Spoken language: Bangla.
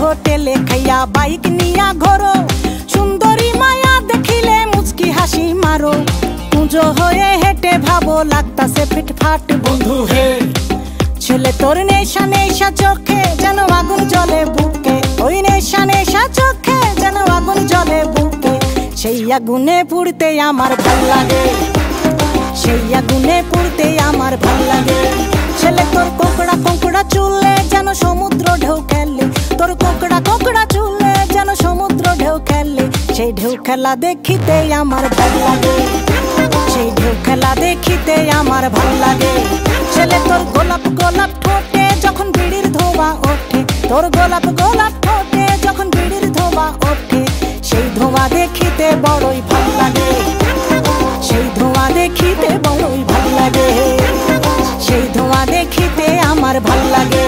হোটেলে খাইয়া বাইক নিয়া ঘোরো, সুন্দরী মায়া দেখিলে মুচকি হাসি মারো, পুজো হয়ে হেঁটে ভাবো লাগতাছে ফিটফাট বন্ধু হে। ছেলে তোর নেশা নেশা চোখে যেন আগুন জ্বলে বুকে, ওই নেশা নেশা চোখে যেন আগুন জ্বলে বুকে, সেই আগুনে পুড়তে আমার ভাল লাগে, সেই আগুনে পুড়তে আমার ভাল লাগে। ছেলে তোর কোকড়া কোকড়া চুলে যেন সমুদ্র ঢেউ খেলে, তোর কোকড়া কোকড়া চুলে যেন সমুদ্র ঢেউ খেলে, সেই ঢেউ খেলা দেখিতে আমার ভাল লাগে, সেই ঢেউ খেলা দেখিতে আমার ভাল লাগে। ছেলে তোর গোলাপ গোলাপ ঠোঁটে যখন বিড়ির ধোঁয়া ওঠে, তোর গোলাপ গোলাপ ঠোঁটে যখন বিড়ির ধোঁয়া ওঠে, সেই ধোঁয়া দেখিতে বড়ই ভাল লাগে, সেই ধোঁয়া দেখিতে বড়ই ভাল লাগে, সেই ধোঁয়া দেখিতে আমার ভাল লাগে।